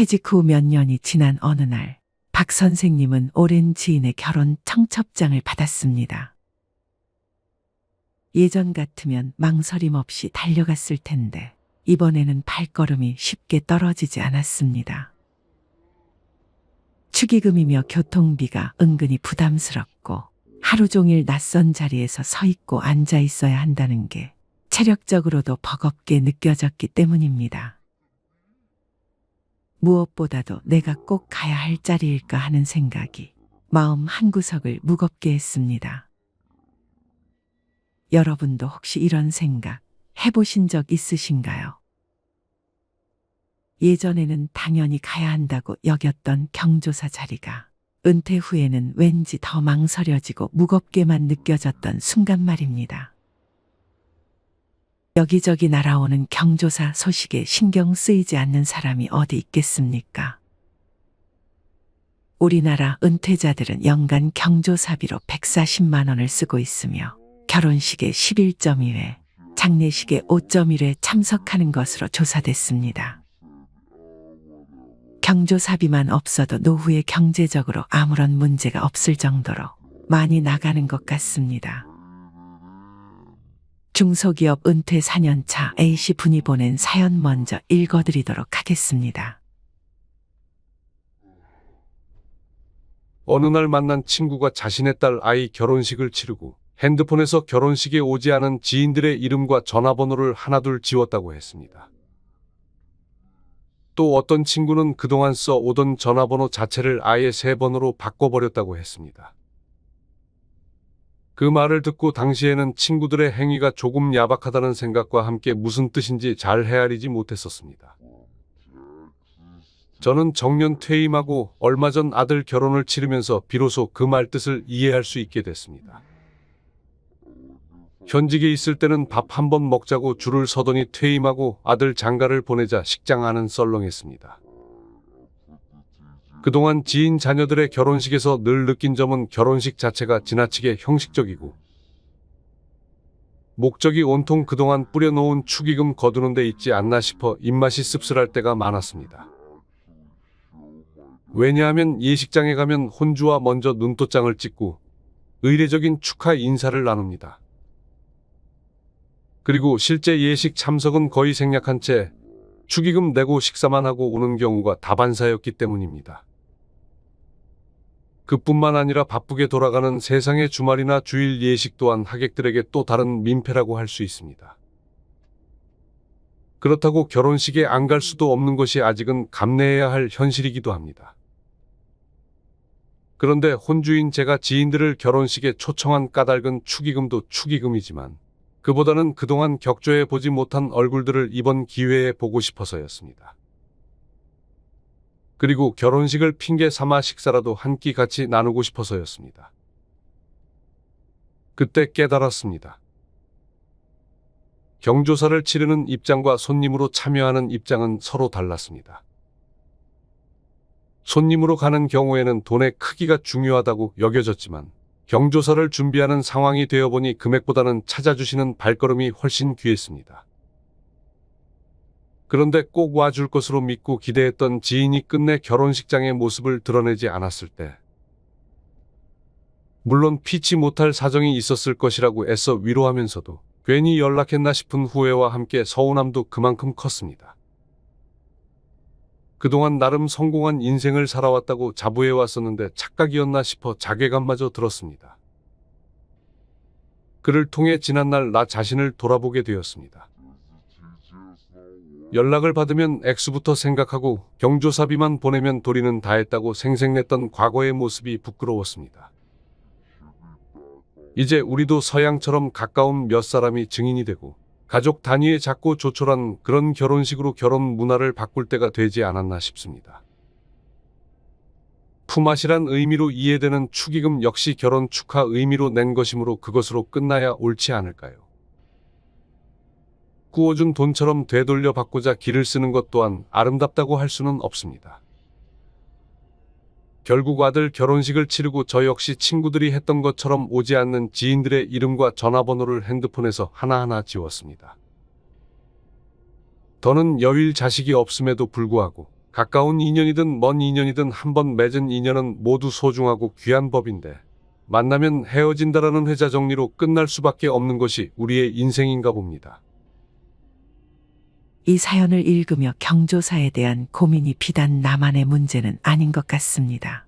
퇴직 후 몇 년이 지난 어느 날, 박 선생님은 오랜 지인의 결혼 청첩장을 받았습니다. 예전 같으면 망설임 없이 달려갔을 텐데 이번에는 발걸음이 쉽게 떨어지지 않았습니다. 축의금이며 교통비가 은근히 부담스럽고 하루 종일 낯선 자리에서 서 있고 앉아 있어야 한다는 게 체력적으로도 버겁게 느껴졌기 때문입니다. 무엇보다도 내가 꼭 가야 할 자리일까 하는 생각이 마음 한구석을 무겁게 했습니다. 여러분도 혹시 이런 생각 해보신 적 있으신가요? 예전에는 당연히 가야 한다고 여겼던 경조사 자리가 은퇴 후에는 왠지 더 망설여지고 무겁게만 느껴졌던 순간 말입니다. 여기저기 날아오는 경조사 소식에 신경 쓰이지 않는 사람이 어디 있겠습니까? 우리나라 은퇴자들은 연간 경조사비로 140만 원을 쓰고 있으며 결혼식에 11.2회, 장례식에 5.1회 참석하는 것으로 조사됐습니다. 경조사비만 없어도 노후에 경제적으로 아무런 문제가 없을 정도로 많이 나가는 것 같습니다. 중소기업 은퇴 4년차 A씨 분이 보낸 사연 먼저 읽어드리도록 하겠습니다. 어느 날 만난 친구가 자신의 딸 아이 결혼식을 치르고 핸드폰에서 결혼식에 오지 않은 지인들의 이름과 전화번호를 하나둘 지웠다고 했습니다. 또 어떤 친구는 그동안 써오던 전화번호 자체를 아예 새 번호로 바꿔버렸다고 했습니다. 그 말을 듣고 당시에는 친구들의 행위가 조금 야박하다는 생각과 함께 무슨 뜻인지 잘 헤아리지 못했었습니다. 저는 정년 퇴임하고 얼마 전 아들 결혼을 치르면서 비로소 그 말 뜻을 이해할 수 있게 됐습니다. 현직에 있을 때는 밥 한 번 먹자고 줄을 서더니 퇴임하고 아들 장가를 보내자 식장 안은 썰렁했습니다. 그동안 지인 자녀들의 결혼식에서 늘 느낀 점은 결혼식 자체가 지나치게 형식적이고 목적이 온통 그동안 뿌려놓은 축의금 거두는 데 있지 않나 싶어 입맛이 씁쓸할 때가 많았습니다. 왜냐하면 예식장에 가면 혼주와 먼저 눈도장을 찍고 의례적인 축하 인사를 나눕니다. 그리고 실제 예식 참석은 거의 생략한 채 축의금 내고 식사만 하고 오는 경우가 다반사였기 때문입니다. 그뿐만 아니라 바쁘게 돌아가는 세상의 주말이나 주일 예식 또한 하객들에게 또 다른 민폐라고 할 수 있습니다. 그렇다고 결혼식에 안 갈 수도 없는 것이 아직은 감내해야 할 현실이기도 합니다. 그런데 혼주인 제가 지인들을 결혼식에 초청한 까닭은 축의금도 축의금이지만 그보다는 그동안 격조해 보지 못한 얼굴들을 이번 기회에 보고 싶어서였습니다. 그리고 결혼식을 핑계 삼아 식사라도 한 끼 같이 나누고 싶어서였습니다. 그때 깨달았습니다. 경조사를 치르는 입장과 손님으로 참여하는 입장은 서로 달랐습니다. 손님으로 가는 경우에는 돈의 크기가 중요하다고 여겨졌지만 경조사를 준비하는 상황이 되어보니 금액보다는 찾아주시는 발걸음이 훨씬 귀했습니다. 그런데 꼭 와줄 것으로 믿고 기대했던 지인이 끝내 결혼식장의 모습을 드러내지 않았을 때 물론 피치 못할 사정이 있었을 것이라고 애써 위로하면서도 괜히 연락했나 싶은 후회와 함께 서운함도 그만큼 컸습니다. 그동안 나름 성공한 인생을 살아왔다고 자부해왔었는데 착각이었나 싶어 자괴감마저 들었습니다. 그를 통해 지난날 나 자신을 돌아보게 되었습니다. 연락을 받으면 액수부터 생각하고 경조사비만 보내면 도리는 다 했다고 생색냈던 과거의 모습이 부끄러웠습니다. 이제 우리도 서양처럼 가까운 몇 사람이 증인이 되고 가족 단위의 작고 조촐한 그런 결혼식으로 결혼 문화를 바꿀 때가 되지 않았나 싶습니다. 품앗이란 의미로 이해되는 축의금 역시 결혼 축하 의미로 낸 것이므로 그것으로 끝나야 옳지 않을까요? 구워준 돈처럼 되돌려 받고자 기를 쓰는 것 또한 아름답다고 할 수는 없습니다. 결국 아들 결혼식을 치르고 저 역시 친구들이 했던 것처럼 오지 않는 지인들의 이름과 전화번호를 핸드폰에서 하나하나 지웠습니다. 더는 여윌 자식이 없음에도 불구하고 가까운 인연이든 먼 인연이든 한번 맺은 인연은 모두 소중하고 귀한 법인데 만나면 헤어진다라는 회자 정리로 끝날 수밖에 없는 것이 우리의 인생인가 봅니다. 이 사연을 읽으며 경조사에 대한 고민이 비단 나만의 문제는 아닌 것 같습니다.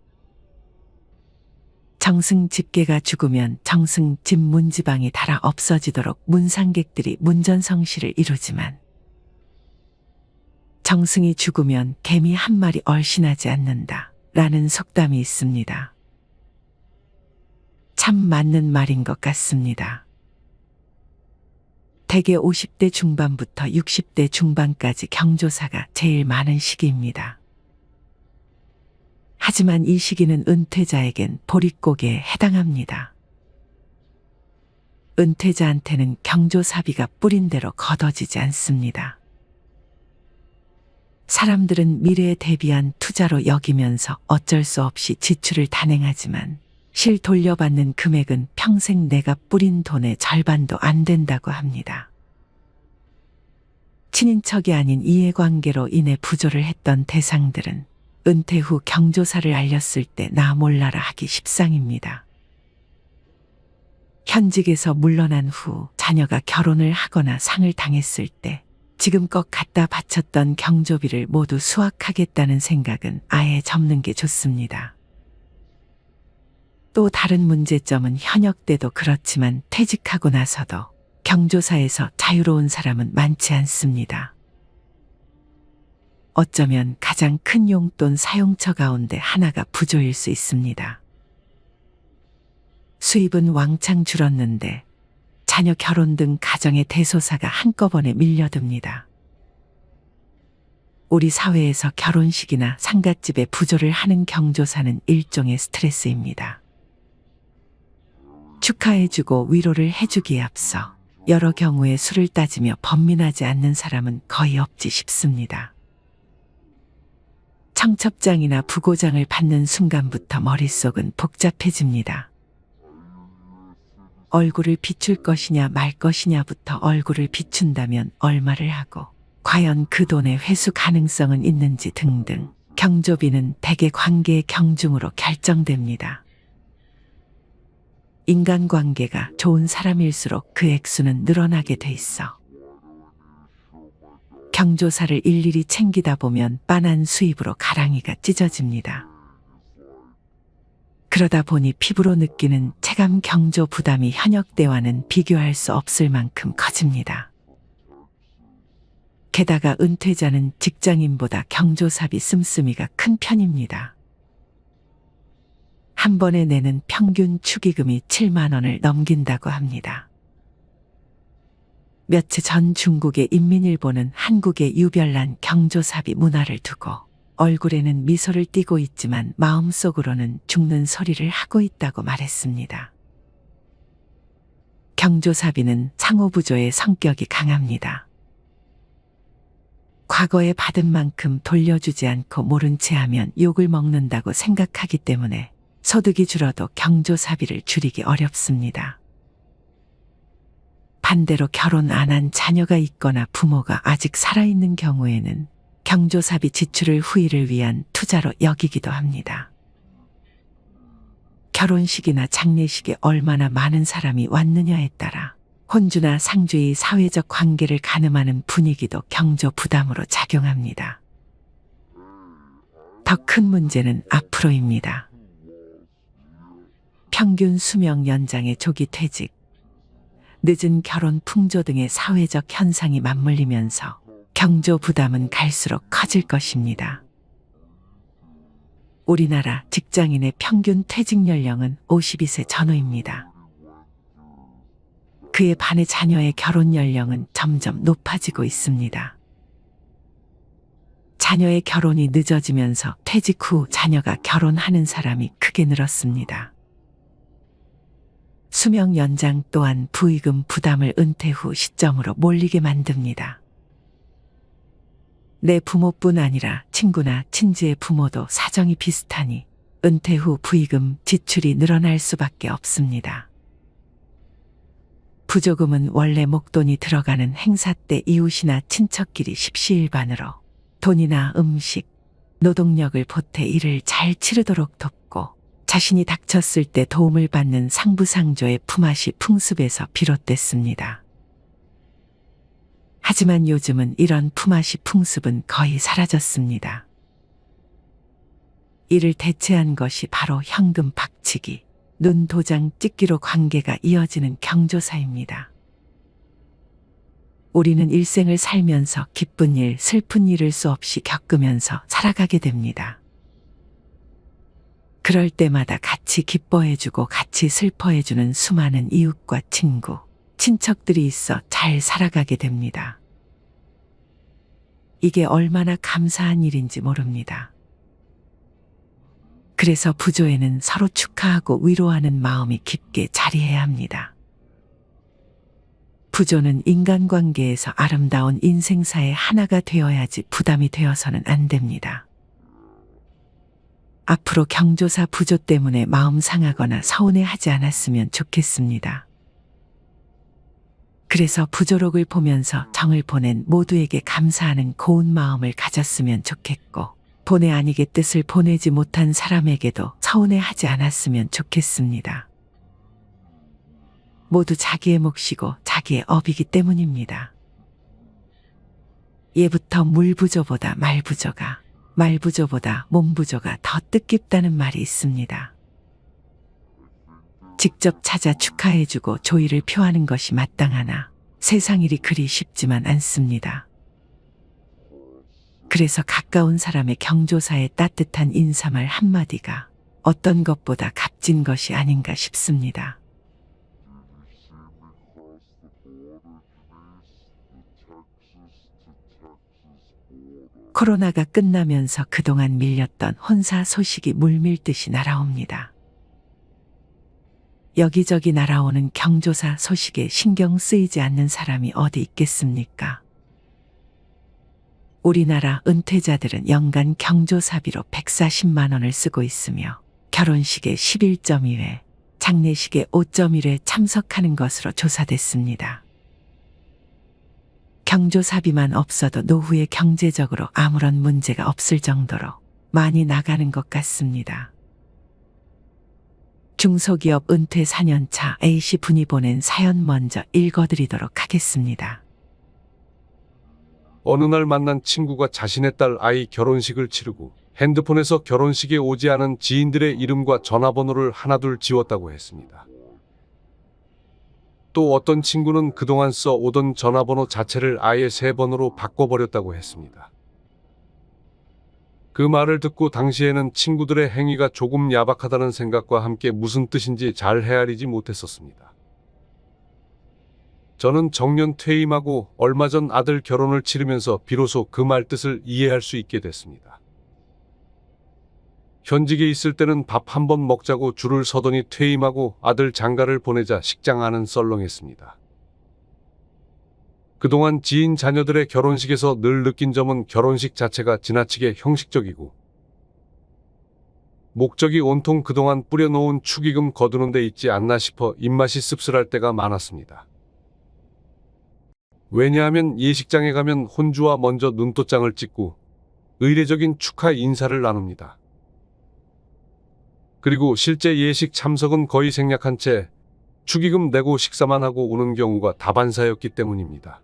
정승 집계가 죽으면 정승 집 문지방이 닳아 없어지도록 문상객들이 문전성시를 이루지만 정승이 죽으면 개미 한 마리 얼씬하지 않는다 라는 속담이 있습니다. 참 맞는 말인 것 같습니다. 대개 50대 중반부터 60대 중반까지 경조사가 제일 많은 시기입니다. 하지만 이 시기는 은퇴자에겐 보릿고개에 해당합니다. 은퇴자한테는 경조사비가 뿌린 대로 걷어지지 않습니다. 사람들은 미래에 대비한 투자로 여기면서 어쩔 수 없이 지출을 단행하지만 실 돌려받는 금액은 평생 내가 뿌린 돈의 절반도 안 된다고 합니다. 친인척이 아닌 이해관계로 인해 부조를 했던 대상들은 은퇴 후 경조사를 알렸을 때 나 몰라라 하기 십상입니다. 현직에서 물러난 후 자녀가 결혼을 하거나 상을 당했을 때 지금껏 갖다 바쳤던 경조비를 모두 수확하겠다는 생각은 아예 접는 게 좋습니다. 또 다른 문제점은 현역 때도 그렇지만 퇴직하고 나서도 경조사에서 자유로운 사람은 많지 않습니다. 어쩌면 가장 큰 용돈 사용처 가운데 하나가 부조일 수 있습니다. 수입은 왕창 줄었는데 자녀 결혼 등 가정의 대소사가 한꺼번에 밀려듭니다. 우리 사회에서 결혼식이나 상갓집에 부조를 하는 경조사는 일종의 스트레스입니다. 축하해주고 위로를 해주기에 앞서 여러 경우에 수를 따지며 번민하지 않는 사람은 거의 없지 싶습니다. 청첩장이나 부고장을 받는 순간부터 머릿속은 복잡해집니다. 얼굴을 비출 것이냐 말 것이냐부터 얼굴을 비춘다면 얼마를 하고 과연 그 돈의 회수 가능성은 있는지 등등 경조비는 대개 관계의 경중으로 결정됩니다. 인간관계가 좋은 사람일수록 그 액수는 늘어나게 돼 있어 경조사를 일일이 챙기다 보면 빤한 수입으로 가랑이가 찢어집니다. 그러다 보니 피부로 느끼는 체감 경조 부담이 현역 때와는 비교할 수 없을 만큼 커집니다. 게다가 은퇴자는 직장인보다 경조사비 씀씀이가 큰 편입니다. 한 번에 내는 평균 축의금이 7만 원을 넘긴다고 합니다. 며칠 전 중국의 인민일보는 한국의 유별난 경조사비 문화를 두고 얼굴에는 미소를 띠고 있지만 마음속으로는 죽는 소리를 하고 있다고 말했습니다. 경조사비는 상호부조의 성격이 강합니다. 과거에 받은 만큼 돌려주지 않고 모른 채 하면 욕을 먹는다고 생각하기 때문에 소득이 줄어도 경조사비를 줄이기 어렵습니다. 반대로 결혼 안 한 자녀가 있거나 부모가 아직 살아있는 경우에는 경조사비 지출을 후일을 위한 투자로 여기기도 합니다. 결혼식이나 장례식에 얼마나 많은 사람이 왔느냐에 따라 혼주나 상주의 사회적 관계를 가늠하는 분위기도 경조 부담으로 작용합니다. 더 큰 문제는 앞으로입니다. 평균 수명 연장의 조기 퇴직, 늦은 결혼 풍조 등의 사회적 현상이 맞물리면서 경조 부담은 갈수록 커질 것입니다. 우리나라 직장인의 평균 퇴직 연령은 52세 전후입니다. 그에 반해 자녀의 결혼 연령은 점점 높아지고 있습니다. 자녀의 결혼이 늦어지면서 퇴직 후 자녀가 결혼하는 사람이 크게 늘었습니다. 수명 연장 또한 부의금 부담을 은퇴 후 시점으로 몰리게 만듭니다. 내 부모뿐 아니라 친구나 친지의 부모도 사정이 비슷하니 은퇴 후 부의금 지출이 늘어날 수밖에 없습니다. 부조금은 원래 목돈이 들어가는 행사 때 이웃이나 친척끼리 십시일반으로 돈이나 음식, 노동력을 보태 일을 잘 치르도록 돕고 자신이 닥쳤을 때 도움을 받는 상부상조의 품앗이 풍습에서 비롯됐습니다. 하지만 요즘은 이런 품앗이 풍습은 거의 사라졌습니다. 이를 대체한 것이 바로 현금 박치기, 눈 도장 찍기로 관계가 이어지는 경조사입니다. 우리는 일생을 살면서 기쁜 일, 슬픈 일을 수없이 겪으면서 살아가게 됩니다. 그럴 때마다 같이 기뻐해주고 같이 슬퍼해주는 수많은 이웃과 친구, 친척들이 있어 잘 살아가게 됩니다. 이게 얼마나 감사한 일인지 모릅니다. 그래서 부조에는 서로 축하하고 위로하는 마음이 깊게 자리해야 합니다. 부조는 인간관계에서 아름다운 인생사의 하나가 되어야지 부담이 되어서는 안 됩니다. 앞으로 경조사 부조 때문에 마음 상하거나 서운해하지 않았으면 좋겠습니다. 그래서 부조록을 보면서 정을 보낸 모두에게 감사하는 고운 마음을 가졌으면 좋겠고, 본의 아니게 뜻을 보내지 못한 사람에게도 서운해하지 않았으면 좋겠습니다. 모두 자기의 몫이고 자기의 업이기 때문입니다. 예부터 물부조보다 말부조가, 말부조보다 몸부조가 더 뜻깊다는 말이 있습니다. 직접 찾아 축하해주고 조의를 표하는 것이 마땅하나 세상 일이 그리 쉽지만 않습니다. 그래서 가까운 사람의 경조사의 따뜻한 인사말 한마디가 어떤 것보다 값진 것이 아닌가 싶습니다. 코로나가 끝나면서 그동안 밀렸던 혼사 소식이 물밀듯이 날아옵니다. 여기저기 날아오는 경조사 소식에 신경 쓰이지 않는 사람이 어디 있겠습니까? 우리나라 은퇴자들은 연간 경조사비로 140만 원을 쓰고 있으며 결혼식에 11.2회, 장례식에 5.1회 참석하는 것으로 조사됐습니다. 경조사비만 없어도 노후에 경제적으로 아무런 문제가 없을 정도로 많이 나가는 것 같습니다. 중소기업 은퇴 4년차 A씨 분이 보낸 사연 먼저 읽어드리도록 하겠습니다. 어느 날 만난 친구가 자신의 딸 아이 결혼식을 치르고 핸드폰에서 결혼식에 오지 않은 지인들의 이름과 전화번호를 하나둘 지웠다고 했습니다. 또 어떤 친구는 그동안 써오던 전화번호 자체를 아예 새 번호로 바꿔버렸다고 했습니다. 그 말을 듣고 당시에는 친구들의 행위가 조금 야박하다는 생각과 함께 무슨 뜻인지 잘 헤아리지 못했었습니다. 저는 정년 퇴임하고 얼마 전 아들 결혼을 치르면서 비로소 그 말 뜻을 이해할 수 있게 됐습니다. 현직에 있을 때는 밥 한 번 먹자고 줄을 서더니 퇴임하고 아들 장가를 보내자 식장 안은 썰렁했습니다. 그동안 지인 자녀들의 결혼식에서 늘 느낀 점은 결혼식 자체가 지나치게 형식적이고 목적이 온통 그동안 뿌려놓은 축의금 거두는 데 있지 않나 싶어 입맛이 씁쓸할 때가 많았습니다. 왜냐하면 예식장에 가면 혼주와 먼저 눈도장을 찍고 의례적인 축하 인사를 나눕니다. 그리고 실제 예식 참석은 거의 생략한 채 축의금 내고 식사만 하고 오는 경우가 다반사였기 때문입니다.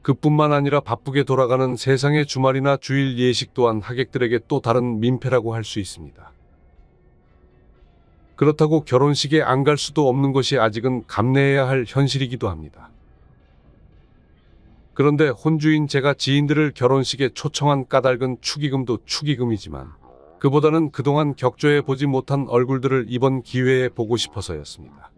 그뿐만 아니라 바쁘게 돌아가는 세상의 주말이나 주일 예식 또한 하객들에게 또 다른 민폐라고 할 수 있습니다. 그렇다고 결혼식에 안 갈 수도 없는 것이 아직은 감내해야 할 현실이기도 합니다. 그런데 혼주인 제가 지인들을 결혼식에 초청한 까닭은 축의금도 축의금이지만 그보다는 그동안 격조해 보지 못한 얼굴들을 이번 기회에 보고 싶어서였습니다.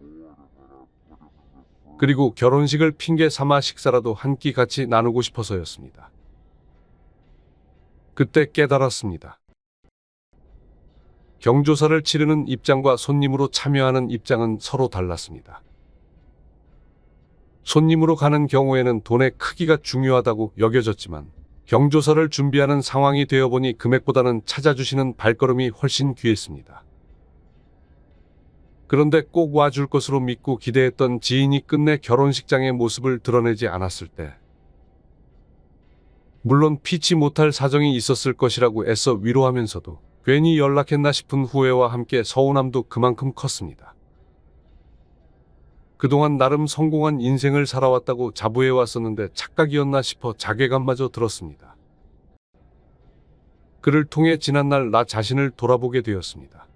그리고 결혼식을 핑계 삼아 식사라도 한 끼 같이 나누고 싶어서였습니다. 그때 깨달았습니다. 경조사를 치르는 입장과 손님으로 참여하는 입장은 서로 달랐습니다. 손님으로 가는 경우에는 돈의 크기가 중요하다고 여겨졌지만 경조사를 준비하는 상황이 되어보니 금액보다는 찾아주시는 발걸음이 훨씬 귀했습니다. 그런데 꼭 와줄 것으로 믿고 기대했던 지인이 끝내 결혼식장의 모습을 드러내지 않았을 때 물론 피치 못할 사정이 있었을 것이라고 애써 위로하면서도 괜히 연락했나 싶은 후회와 함께 서운함도 그만큼 컸습니다. 그동안 나름 성공한 인생을 살아왔다고 자부해 왔었는데 착각이었나 싶어 자괴감마저 들었습니다. 그를 통해 지난날 나 자신을 돌아보게 되었습니다.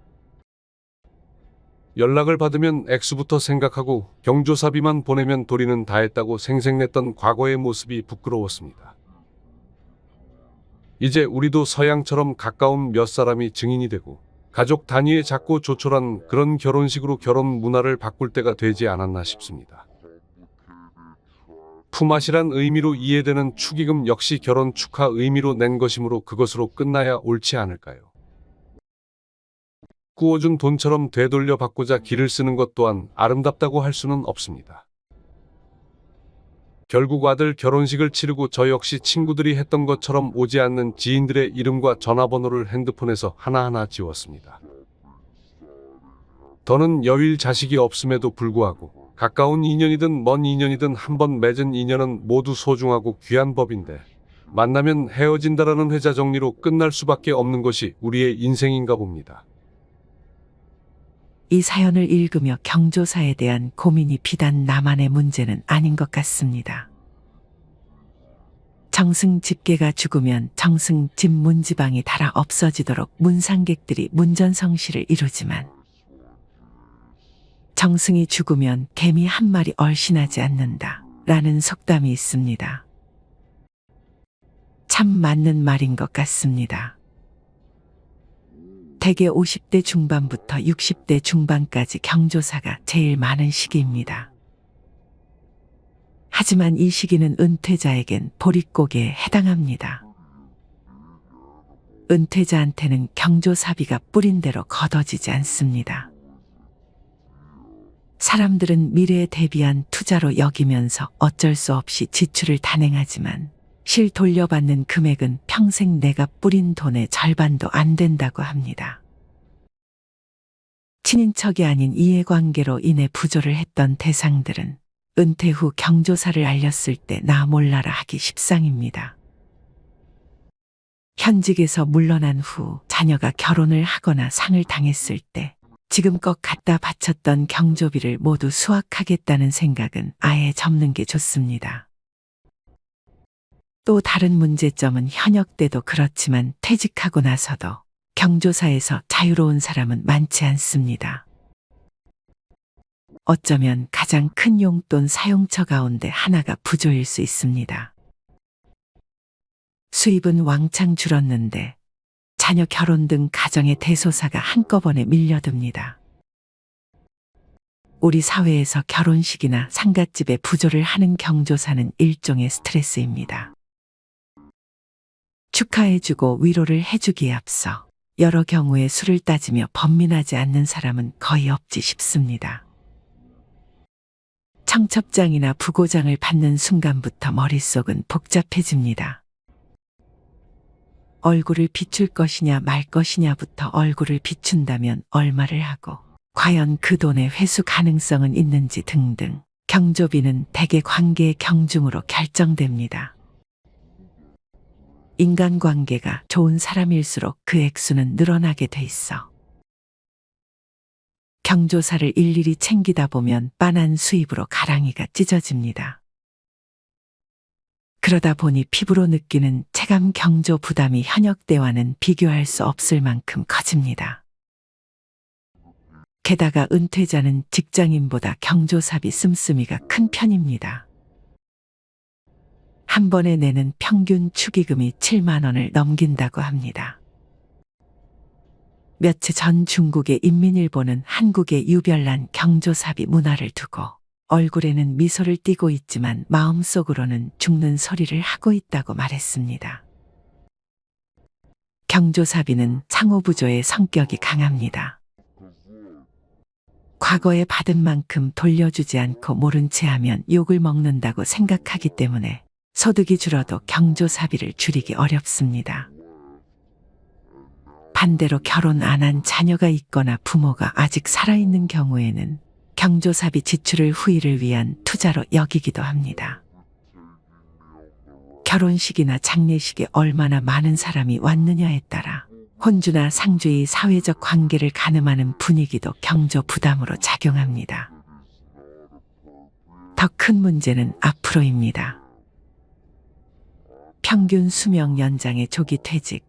연락을 받으면 액수부터 생각하고 경조사비만 보내면 도리는 다 했다고 생색냈던 과거의 모습이 부끄러웠습니다. 이제 우리도 서양처럼 가까운 몇 사람이 증인이 되고 가족 단위의 작고 조촐한 그런 결혼식으로 결혼 문화를 바꿀 때가 되지 않았나 싶습니다. 품앗이란 의미로 이해되는 축의금 역시 결혼 축하 의미로 낸 것이므로 그것으로 끝나야 옳지 않을까요? 구워준 돈처럼 되돌려 받고자 기를 쓰는 것 또한 아름답다고 할 수는 없습니다. 결국 아들 결혼식을 치르고 저 역시 친구들이 했던 것처럼 오지 않는 지인들의 이름과 전화번호를 핸드폰에서 하나하나 지웠습니다. 더는 여윌 자식이 없음에도 불구하고 가까운 인연이든 먼 인연이든 한번 맺은 인연은 모두 소중하고 귀한 법인데 만나면 헤어진다라는 회자 정리로 끝날 수밖에 없는 것이 우리의 인생인가 봅니다. 이 사연을 읽으며 경조사에 대한 고민이 비단 나만의 문제는 아닌 것 같습니다. 정승 집계가 죽으면 정승 집 문지방이 달아 없어지도록 문상객들이 문전성시를 이루지만 정승이 죽으면 개미 한 마리 얼씬하지 않는다 라는 속담이 있습니다. 참 맞는 말인 것 같습니다. 대개 50대 중반부터 60대 중반까지 경조사가 제일 많은 시기입니다. 하지만 이 시기는 은퇴자에겐 보릿고개에 해당합니다. 은퇴자한테는 경조사비가 뿌린 대로 걷어지지 않습니다. 사람들은 미래에 대비한 투자로 여기면서 어쩔 수 없이 지출을 단행하지만 실 돌려받는 금액은 평생 내가 뿌린 돈의 절반도 안 된다고 합니다. 친인척이 아닌 이해관계로 인해 부조를 했던 대상들은 은퇴 후 경조사를 알렸을 때 나 몰라라 하기 십상입니다. 현직에서 물러난 후 자녀가 결혼을 하거나 상을 당했을 때 지금껏 갖다 바쳤던 경조비를 모두 수확하겠다는 생각은 아예 접는 게 좋습니다. 또 다른 문제점은 현역 때도 그렇지만 퇴직하고 나서도 경조사에서 자유로운 사람은 많지 않습니다. 어쩌면 가장 큰 용돈 사용처 가운데 하나가 부조일 수 있습니다. 수입은 왕창 줄었는데 자녀 결혼 등 가정의 대소사가 한꺼번에 밀려듭니다. 우리 사회에서 결혼식이나 상갓집에 부조를 하는 경조사는 일종의 스트레스입니다. 축하해주고 위로를 해주기에 앞서 여러 경우에 수를 따지며 번민하지 않는 사람은 거의 없지 싶습니다. 청첩장이나 부고장을 받는 순간부터 머릿속은 복잡해집니다. 얼굴을 비출 것이냐 말 것이냐부터 얼굴을 비춘다면 얼마를 하고 과연 그 돈의 회수 가능성은 있는지 등등 경조비는 대개 관계의 경중으로 결정됩니다. 인간관계가 좋은 사람일수록 그 액수는 늘어나게 돼 있어. 경조사를 일일이 챙기다 보면 빤한 수입으로 가랑이가 찢어집니다. 그러다 보니 피부로 느끼는 체감 경조 부담이 현역 때와는 비교할 수 없을 만큼 커집니다. 게다가 은퇴자는 직장인보다 경조사비 씀씀이가 큰 편입니다. 한 번에 내는 평균 축의금이 7만 원을 넘긴다고 합니다. 며칠 전 중국의 인민일보는 한국의 유별난 경조사비 문화를 두고 얼굴에는 미소를 띠고 있지만 마음속으로는 죽는 소리를 하고 있다고 말했습니다. 경조사비는 상호부조의 성격이 강합니다. 과거에 받은 만큼 돌려주지 않고 모른 채 하면 욕을 먹는다고 생각하기 때문에 소득이 줄어도 경조사비를 줄이기 어렵습니다. 반대로 결혼 안 한 자녀가 있거나 부모가 아직 살아있는 경우에는 경조사비 지출을 후일을 위한 투자로 여기기도 합니다. 결혼식이나 장례식에 얼마나 많은 사람이 왔느냐에 따라 혼주나 상주의 사회적 관계를 가늠하는 분위기도 경조 부담으로 작용합니다. 더 큰 문제는 앞으로입니다. 평균 수명 연장의 조기 퇴직,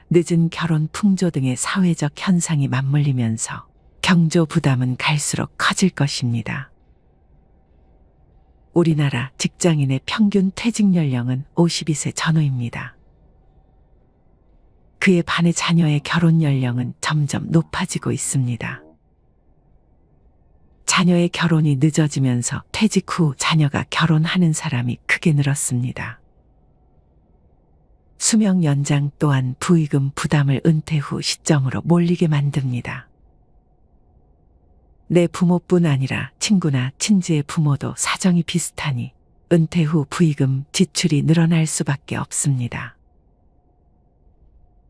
늦은 결혼 풍조 등의 사회적 현상이 맞물리면서 경조 부담은 갈수록 커질 것입니다. 우리나라 직장인의 평균 퇴직 연령은 52세 전후입니다. 그에 반해 자녀의 결혼 연령은 점점 높아지고 있습니다. 자녀의 결혼이 늦어지면서 퇴직 후 자녀가 결혼하는 사람이 크게 늘었습니다. 수명 연장 또한 부의금 부담을 은퇴 후 시점으로 몰리게 만듭니다. 내 부모뿐 아니라 친구나 친지의 부모도 사정이 비슷하니 은퇴 후 부의금 지출이 늘어날 수밖에 없습니다.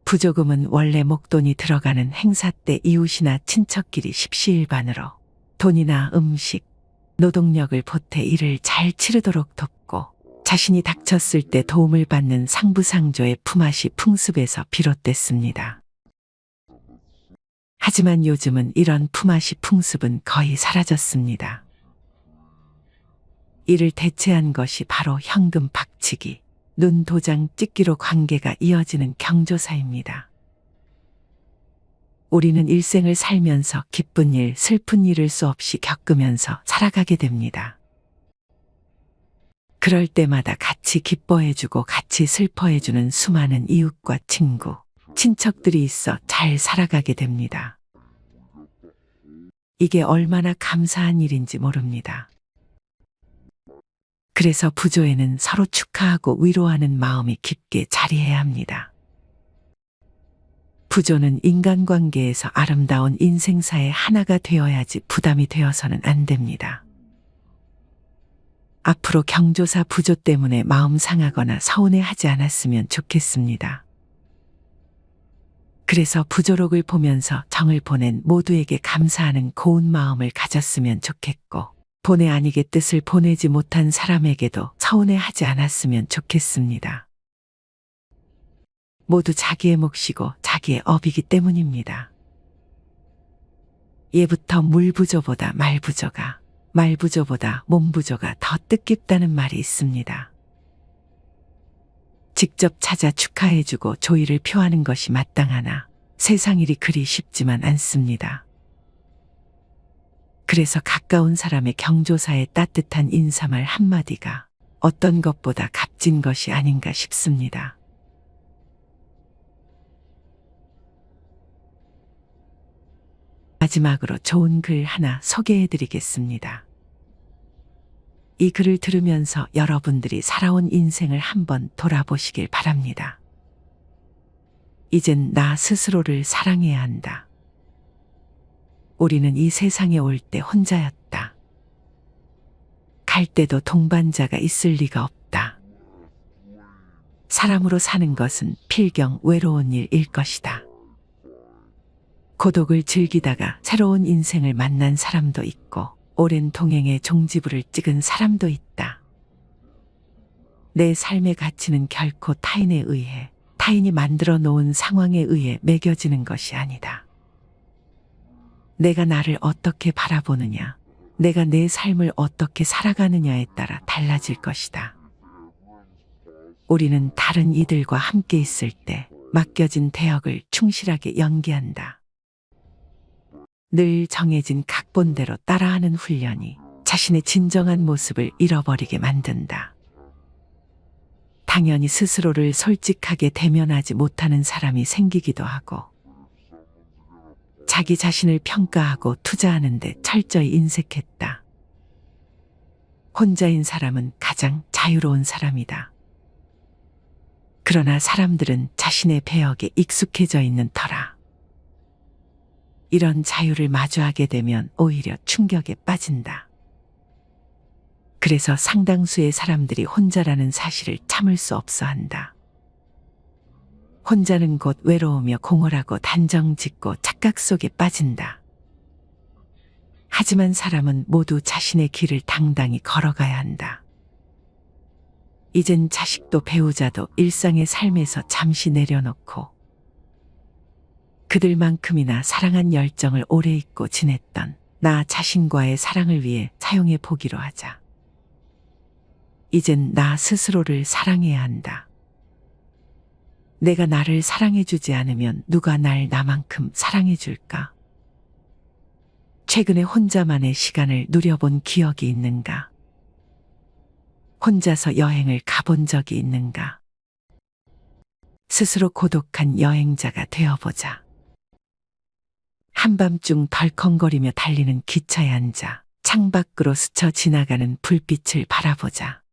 부조금은 원래 목돈이 들어가는 행사 때 이웃이나 친척끼리 십시일반으로 돈이나 음식, 노동력을 보태 일을 잘 치르도록 돕고 자신이 닥쳤을 때 도움을 받는 상부상조의 품앗이 풍습에서 비롯됐습니다. 하지만 요즘은 이런 품앗이 풍습은 거의 사라졌습니다. 이를 대체한 것이 바로 현금 박치기, 눈 도장 찍기로 관계가 이어지는 경조사입니다. 우리는 일생을 살면서 기쁜 일, 슬픈 일을 수없이 겪으면서 살아가게 됩니다. 그럴 때마다 같이 기뻐해주고 같이 슬퍼해주는 수많은 이웃과 친구, 친척들이 있어 잘 살아가게 됩니다. 이게 얼마나 감사한 일인지 모릅니다. 그래서 부조에는 서로 축하하고 위로하는 마음이 깊게 자리해야 합니다. 부조는 인간관계에서 아름다운 인생사의 하나가 되어야지 부담이 되어서는 안 됩니다. 앞으로 경조사 부조 때문에 마음 상하거나 서운해하지 않았으면 좋겠습니다. 그래서 부조록을 보면서 정을 보낸 모두에게 감사하는 고운 마음을 가졌으면 좋겠고, 본의 아니게 뜻을 보내지 못한 사람에게도 서운해하지 않았으면 좋겠습니다. 모두 자기의 몫이고 자기의 업이기 때문입니다. 예부터 물부조보다 말부조가, 말부조보다 몸부조가 더 뜻깊다는 말이 있습니다. 직접 찾아 축하해주고 조의를 표하는 것이 마땅하나 세상 일이 그리 쉽지만 않습니다. 그래서 가까운 사람의 경조사의 따뜻한 인사말 한마디가 어떤 것보다 값진 것이 아닌가 싶습니다. 마지막으로 좋은 글 하나 소개해드리겠습니다. 이 글을 들으면서 여러분들이 살아온 인생을 한번 돌아보시길 바랍니다. 이젠 나 스스로를 사랑해야 한다. 우리는 이 세상에 올 때 혼자였다. 갈 때도 동반자가 있을 리가 없다. 사람으로 사는 것은 필경 외로운 일일 것이다. 고독을 즐기다가 새로운 인생을 만난 사람도 있고 오랜 동행의 종지부를 찍은 사람도 있다. 내 삶의 가치는 결코 타인에 의해, 타인이 만들어 놓은 상황에 의해 매겨지는 것이 아니다. 내가 나를 어떻게 바라보느냐, 내가 내 삶을 어떻게 살아가느냐에 따라 달라질 것이다. 우리는 다른 이들과 함께 있을 때 맡겨진 대역을 충실하게 연기한다. 늘 정해진 각본대로 따라하는 훈련이 자신의 진정한 모습을 잃어버리게 만든다. 당연히 스스로를 솔직하게 대면하지 못하는 사람이 생기기도 하고, 자기 자신을 평가하고 투자하는 데 철저히 인색했다. 혼자인 사람은 가장 자유로운 사람이다. 그러나 사람들은 자신의 배역에 익숙해져 있는 터라 이런 자유를 마주하게 되면 오히려 충격에 빠진다. 그래서 상당수의 사람들이 혼자라는 사실을 참을 수 없어 한다. 혼자는 곧 외로우며 공허하고 단정짓고 착각 속에 빠진다. 하지만 사람은 모두 자신의 길을 당당히 걸어가야 한다. 이젠 자식도 배우자도 일상의 삶에서 잠시 내려놓고 그들만큼이나 사랑한 열정을 오래 잊고 지냈던 나 자신과의 사랑을 위해 사용해 보기로 하자. 이젠 나 스스로를 사랑해야 한다. 내가 나를 사랑해주지 않으면 누가 날 나만큼 사랑해줄까? 최근에 혼자만의 시간을 누려본 기억이 있는가? 혼자서 여행을 가본 적이 있는가? 스스로 고독한 여행자가 되어보자. 한밤중 덜컹거리며 달리는 기차에 앉아 창밖으로 스쳐 지나가는 불빛을 바라보자.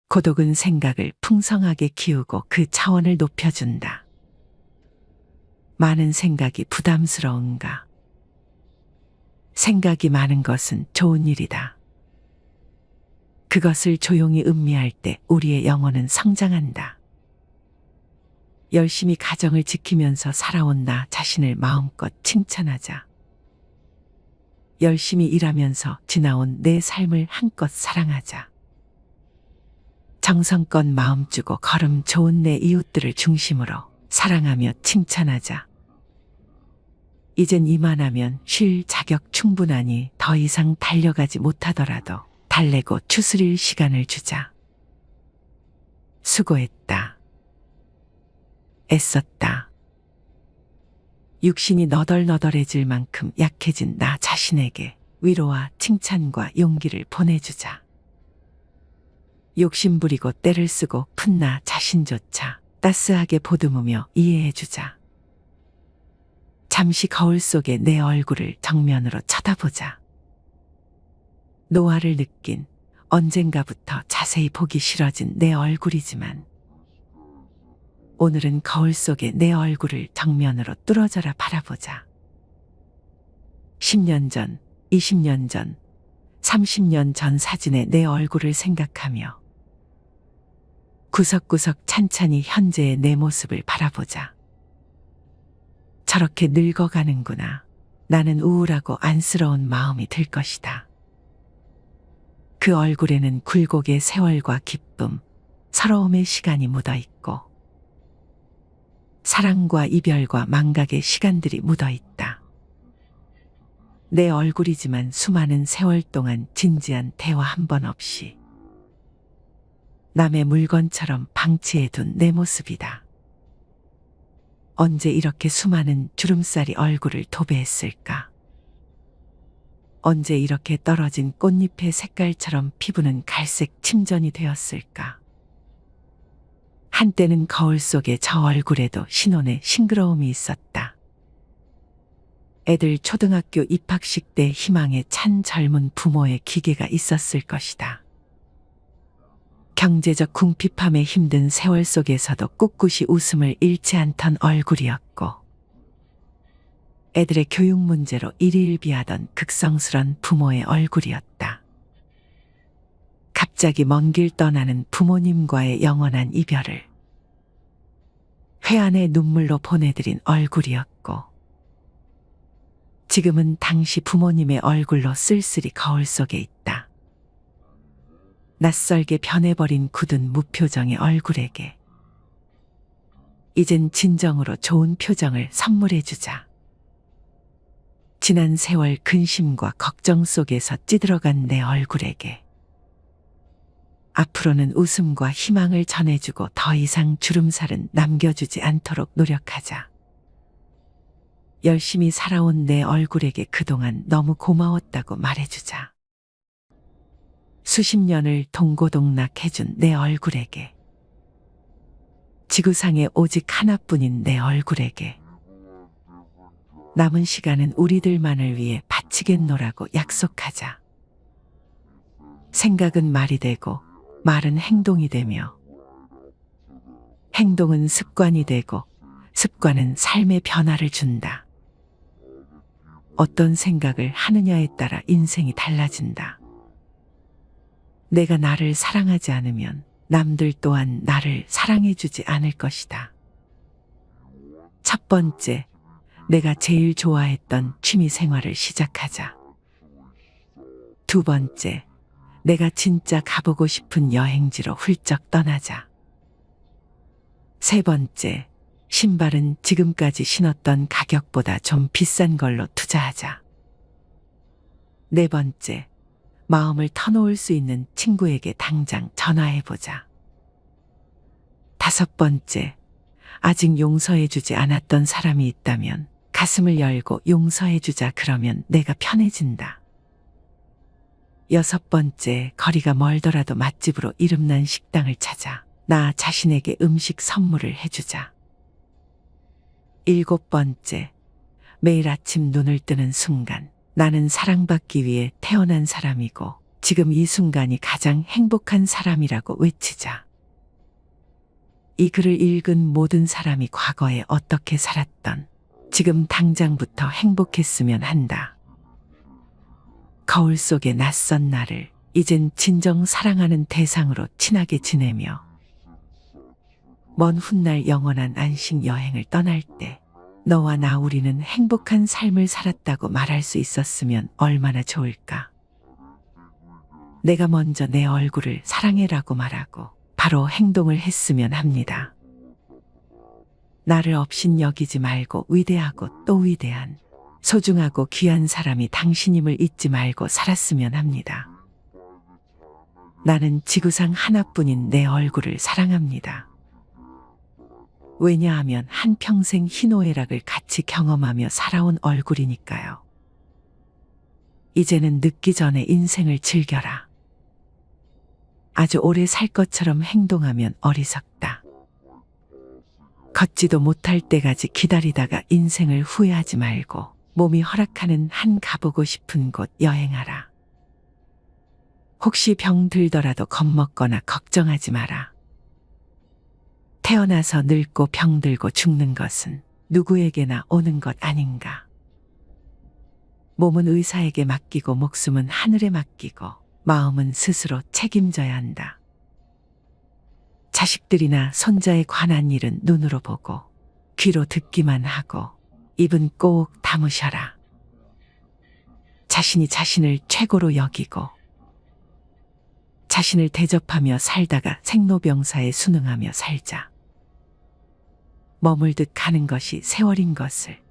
고독은 생각을 풍성하게 키우고 그 차원을 높여준다. 많은 생각이 부담스러운가? 생각이 많은 것은 좋은 일이다. 그것을 조용히 음미할 때 우리의 영혼은 성장한다. 열심히 가정을 지키면서 살아온 나 자신을 마음껏 칭찬하자. 열심히 일하면서 지나온 내 삶을 한껏 사랑하자. 정성껏 마음 주고 걸음 좋은 내 이웃들을 중심으로 사랑하며 칭찬하자. 이젠 이만하면 쉴 자격 충분하니 더 이상 달려가지 못하더라도 달래고 추스릴 시간을 주자. 수고했다. 애썼다. 육신이 너덜너덜해질 만큼 약해진 나 자신에게 위로와 칭찬과 용기를 보내주자. 욕심부리고 때를 쓰고 푼 나 자신조차 따스하게 보듬으며 이해해주자. 잠시 거울 속에 내 얼굴을 정면으로 쳐다보자. 노화를 느낀 언젠가부터 자세히 보기 싫어진 내 얼굴이지만 오늘은 거울 속에 내 얼굴을 정면으로 뚫어져라 바라보자. 10년 전, 20년 전, 30년 전 사진의 내 얼굴을 생각하며 구석구석 찬찬히 현재의 내 모습을 바라보자. 저렇게 늙어가는구나. 나는 우울하고 안쓰러운 마음이 들 것이다. 그 얼굴에는 굴곡의 세월과 기쁨, 서러움의 시간이 묻어 있고 사랑과 이별과 망각의 시간들이 묻어 있다. 내 얼굴이지만 수많은 세월 동안 진지한 대화 한 번 없이 남의 물건처럼 방치해둔 내 모습이다. 언제 이렇게 수많은 주름살이 얼굴을 도배했을까? 언제 이렇게 떨어진 꽃잎의 색깔처럼 피부는 갈색 침전이 되었을까? 한때는 거울 속의 저 얼굴에도 신혼의 싱그러움이 있었다. 애들 초등학교 입학식 때 희망에 찬 젊은 부모의 기계가 있었을 것이다. 경제적 궁핍함에 힘든 세월 속에서도 꿋꿋이 웃음을 잃지 않던 얼굴이었고 애들의 교육 문제로 일희일비하던 극성스런 부모의 얼굴이었다. 갑자기 먼 길 떠나는 부모님과의 영원한 이별을 회한의 눈물로 보내드린 얼굴이었고 지금은 당시 부모님의 얼굴로 쓸쓸히 거울 속에 있다. 낯설게 변해버린 굳은 무표정의 얼굴에게 이젠 진정으로 좋은 표정을 선물해주자. 지난 세월 근심과 걱정 속에서 찌들어간 내 얼굴에게 앞으로는 웃음과 희망을 전해주고 더 이상 주름살은 남겨주지 않도록 노력하자. 열심히 살아온 내 얼굴에게 그동안 너무 고마웠다고 말해주자. 수십 년을 동고동락해준 내 얼굴에게 지구상에 오직 하나뿐인 내 얼굴에게 남은 시간은 우리들만을 위해 바치겠노라고 약속하자. 생각은 말이 되고 말은 행동이 되며 행동은 습관이 되고 습관은 삶의 변화를 준다. 어떤 생각을 하느냐에 따라 인생이 달라진다. 내가 나를 사랑하지 않으면 남들 또한 나를 사랑해주지 않을 것이다. 첫 번째, 내가 제일 좋아했던 취미 생활을 시작하자. 두 번째, 내가 진짜 가보고 싶은 여행지로 훌쩍 떠나자. 세 번째, 신발은 지금까지 신었던 가격보다 좀 비싼 걸로 투자하자. 네 번째, 마음을 터놓을 수 있는 친구에게 당장 전화해보자. 다섯 번째, 아직 용서해주지 않았던 사람이 있다면 가슴을 열고 용서해주자. 그러면 내가 편해진다. 여섯 번째, 거리가 멀더라도 맛집으로 이름난 식당을 찾아 나 자신에게 음식 선물을 해주자. 일곱 번째, 매일 아침 눈을 뜨는 순간 나는 사랑받기 위해 태어난 사람이고 지금 이 순간이 가장 행복한 사람이라고 외치자. 이 글을 읽은 모든 사람이 과거에 어떻게 살았던 지금 당장부터 행복했으면 한다. 거울 속의 낯선 나를 이젠 진정 사랑하는 대상으로 친하게 지내며 먼 훗날 영원한 안식 여행을 떠날 때 너와 나 우리는 행복한 삶을 살았다고 말할 수 있었으면 얼마나 좋을까. 내가 먼저 내 얼굴을 사랑해라고 말하고 바로 행동을 했으면 합니다. 나를 없인 여기지 말고 위대하고 또 위대한 소중하고 귀한 사람이 당신임을 잊지 말고 살았으면 합니다. 나는 지구상 하나뿐인 내 얼굴을 사랑합니다. 왜냐하면 한평생 희노애락을 같이 경험하며 살아온 얼굴이니까요. 이제는 늦기 전에 인생을 즐겨라. 아주 오래 살 것처럼 행동하면 어리석다. 걷지도 못할 때까지 기다리다가 인생을 후회하지 말고 몸이 허락하는 한 가보고 싶은 곳 여행하라. 혹시 병 들더라도 겁먹거나 걱정하지 마라. 태어나서 늙고 병들고 죽는 것은 누구에게나 오는 것 아닌가. 몸은 의사에게 맡기고 목숨은 하늘에 맡기고 마음은 스스로 책임져야 한다. 자식들이나 손자에 관한 일은 눈으로 보고 귀로 듣기만 하고 입은 꼭 다무셔라. 자신이 자신을 최고로 여기고 자신을 대접하며 살다가 생로병사에 순응하며 살자. 머물듯 가는 것이 세월인 것을